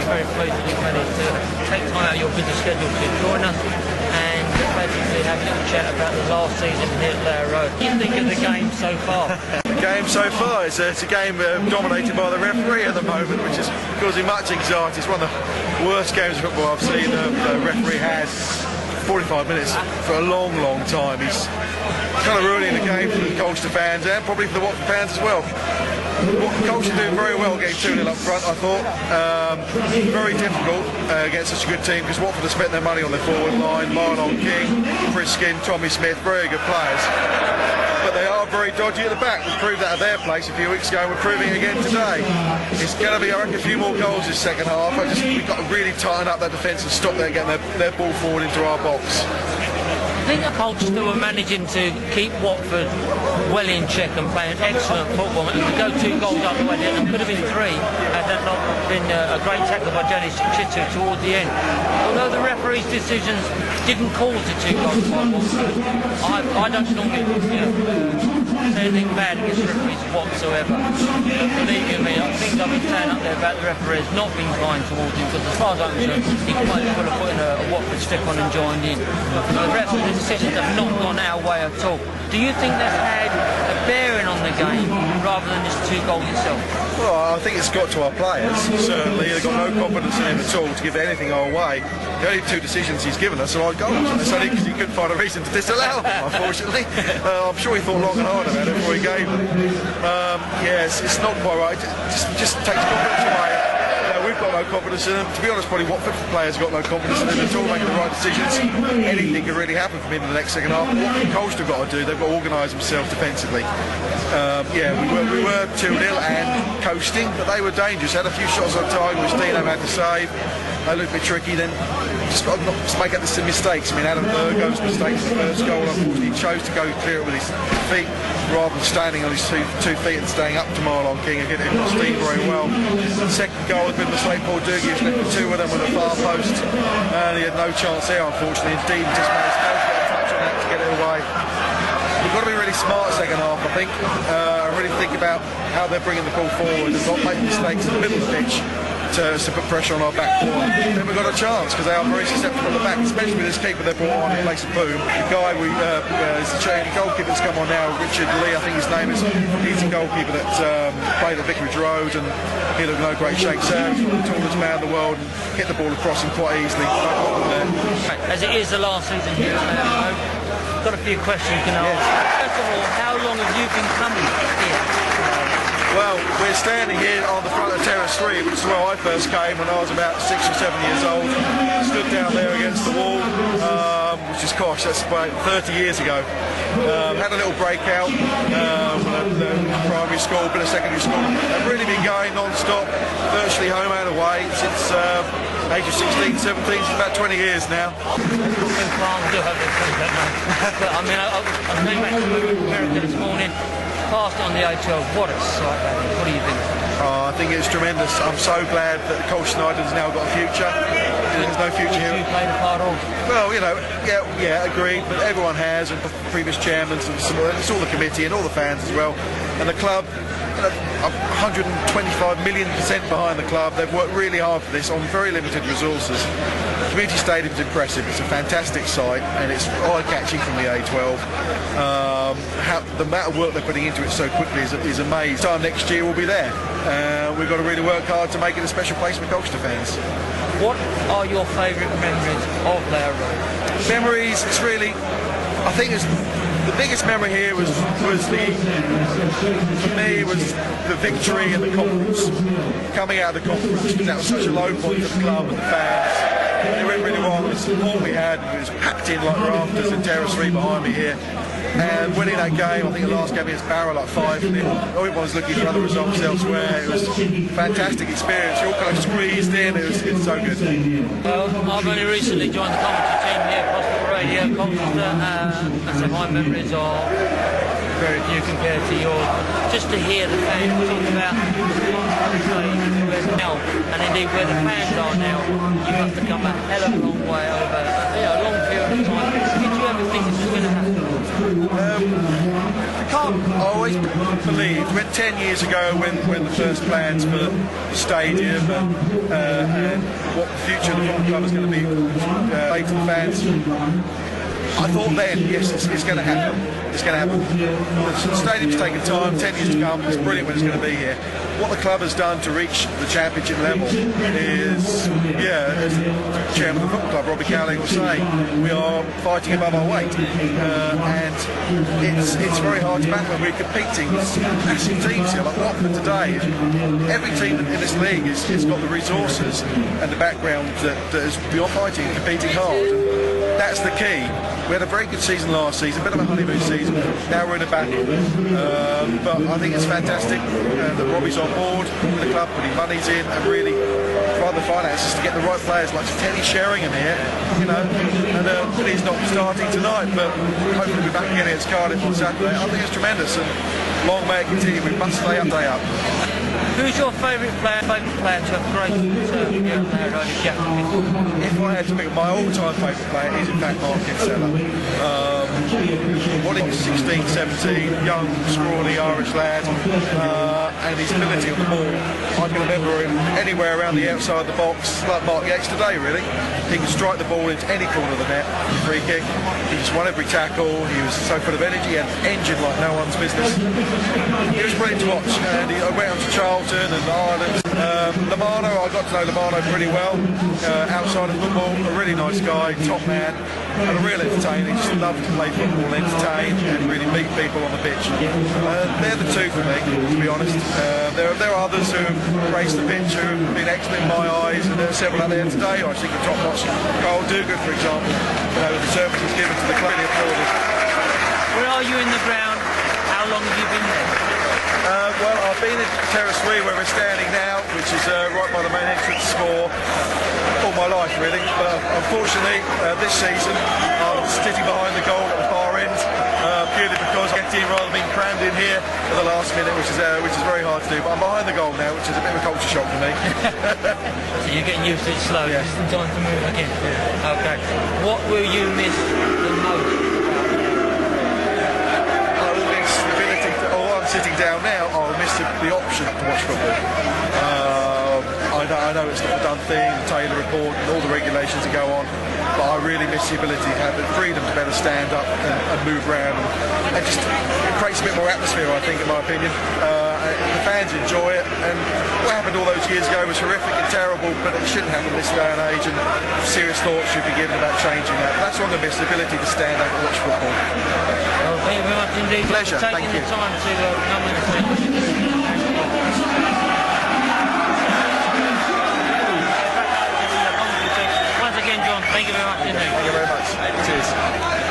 very pleased that you've managed to take time out of your busy schedule to join us and basically have a little chat about the last season here at Lower Road. What do you think of the game so far? The game so far, it's a game dominated by the referee at the moment, which is causing much anxiety. It's one of the worst games of football I've seen the referee has. 45 minutes for a long, long time. He's kind of ruining the game for the Colchester fans and probably for the Watford fans as well. Colchester doing very well getting 2-0 up front, I thought. Very difficult against such a good team because Watford have spent their money on their forward line. Marlon King, Friskin, Tommy Smith, very good players. But they are very dodgy at the back. We proved that at their place a few weeks ago. We're proving it again today. It's going to be, I reckon, a few more goals this second half. We've got to really tighten up that defence and stop them getting their ball forward into our box. I think Colchester were managing to keep Watford well in check and playing excellent football. And to go 2 goals up the way, there could have been 3 had that not been a great tackle by Johnny Chitu towards the end. Although the referee's decisions didn't call to 2 goals by Watford, I don't normally say anything bad against referees whatsoever. Believe you me, things I've been saying up there about the referee has not been kind towards him, because as far as I'm concerned, he might have put in a Watford step on and joined in. The decisions have not gone our way at all. Do you think that's had a bearing on the game rather than just 2 goals itself? Well, I think it's got to our players, certainly. They've got no confidence in him at all to give anything our way. The only 2 decisions he's given us are our goals, and it's only because he couldn't find a reason to disallow them, unfortunately. I'm sure he thought long and hard about it before he gave them. Yes, it's not quite right. Just takes confidence away. We've got no confidence in them. To be honest, probably Watford players have got no confidence in them at all, making the right decisions. Anything can really happen from him in the next second half. What Colchester have got to do, they've got to organise themselves defensively. We were 2-0 and coasting, but they were dangerous. Had a few shots on target, which Dino had to save. They looked a bit tricky. Then just got to not make up some mistakes. I mean, Adam Burgo's mistakes in the first goal. Unfortunately, he chose to go clear it with his feet rather than standing on his two feet and staying up to Marlon King and getting it across Dean very well. The second goal has been a mistake. Paul Doogie was left with 2 of them with a far post, and he had no chance there, unfortunately. And Dean just managed to get a touch on that to get it away. We've got to be really smart second half, I think. Really think about how they're bringing the ball forward and not make mistakes in the middle of the pitch to put pressure on our back four. Then we've got a chance because they are very susceptible at the back, especially with this keeper they brought on in place of Boom. The guy is the goalkeeper that's come on now, Richard Lee, I think his name is. He's a goalkeeper that played at Vicarage Road, and he looked no great shake. So he's the tallest man in the world and hit the ball across him quite easily. As it is the last season here at Lower Road, got a few questions you can ask. First of all, how long have you been coming here? Well, we're standing here on the front of Terrace 3, which is where I first came when I was about 6 or 7 years old. Stood down there against the wall, which is, gosh, that's about 30 years ago. Had a little breakout, primary school, bit of secondary school. I've really been going non-stop, virtually home and away since age of 16, 17, it's about 20 years now. But I mean, I was going back to America this morning. Passed on the A12, what a sight that is. What do you think? I think it's tremendous. I'm so glad that Colchester United's now got a future. There's no future here. You played a part of? Well, you know, yeah, agreed, but everyone has, and previous chairmen, and it's all the committee and all the fans as well. And the club, 125 million% behind the club. They've worked really hard for this on very limited resources. The community stadium's impressive. It's a fantastic site, and it's eye-catching from the A12. The amount of work they're putting into it so quickly is amazing. Time next year we'll be there. We've got to really work hard to make it a special place for Colchester fans. What are your favourite memories of Lower Road? Memories, it's really, I think the biggest memory here was for me, was the victory and the conference. Coming out of the conference, because that was such a low point for the club and the fans. It went really well. The support we had was packed in like rafters and Terrace 3 behind me here. And winning that game, I think the last game against Barrow, like 5-0. Everyone's looking for other results elsewhere. It was a fantastic experience. You all kind of squeezed in. It's so good. Well, I've only recently joined the commentary team here at Hospital Radio Colchester. So my memories are very few compared to yours. Just to hear the fans talk about where now, and indeed where the fans are now, you must have come a hell of a long way over a long period of time. Did you ever think this was going to happen? I can't always believe when 10 years ago when the first plans for the stadium and what the future of the football club is going to be made to the fans, I thought then, yes, it's going to happen. It's going to happen. The stadium's taken time, 10 years to come. It's brilliant when it's going to be here. What the club has done to reach the championship level is, as the chairman of the football club, Robbie Cowling, will say, we are fighting above our weight. And it's very hard to back when we're competing with massive teams here, like Watford today. Every team in this league has got the resources and the background that is beyond fighting and competing hard. And that's the key. We had a very good season last season, a bit of a honeymoon season. Now we're in a battle. But I think it's fantastic that Robbie's on board with the club, putting monies in and really provide the finances to get the right players like Teddy Sheringham here, and he's not starting tonight, but hopefully we'll be back again against Cardiff on Saturday. I think it's tremendous, and long may it continue. We must stay up, day up. Who's your favourite player to have graced If I had to pick my all-time favourite player, is in fact Mark Kinsella. What he was 16, 17, young, scrawny Irish lad, and his ability on the ball. I can remember him anywhere around the outside the box, like Mark Yates today really. He could strike the ball into any corner of the net, free kick. He just won every tackle. He was so full of energy and engine like no one's business. He was brilliant to watch, and I went on to Charlton and Ireland. Lamano, I got to know Lamano pretty well outside of football. A really nice guy, top man, and a real entertainer. He just loved to play football, entertain, and really meet people on the pitch. They're the two for me, to be honest. There are others who race the pitch who have been excellent in my eyes, and there are several out there today. I think of top-notch Carl Dugan, for example. The service he's given to the club. Really applauded. Where are you in the ground? How long have you been there? Well, I've been at Terrace 3 where we're standing now, which is right by the main entrance for all my life really, but unfortunately this season I'm sitting behind the goal at the far end, purely because I get in rather than being crammed in here at the last minute, which is very hard to do, but I'm behind the goal now, which is a bit of a culture shock for me. So you're getting used to it slowly. Yes. It's time to move again. Okay. What will you miss the most? Sitting down now, I'll miss the option to watch football. I know it's not a done thing, the Taylor report and all the regulations that go on, but I really miss the ability to have the freedom to better stand up and move around, and just it creates a bit more atmosphere, I think, in my opinion. The fans enjoy it, and what happened all those years ago was horrific and terrible, but it shouldn't happen this day and age, and serious thought should be given about changing that. But that's what I miss, the ability to stand up and watch football. Well, thank you very much indeed. Pleasure, for taking the time to come and once again, John, thank you very much indeed. Thank you very much. Cheers.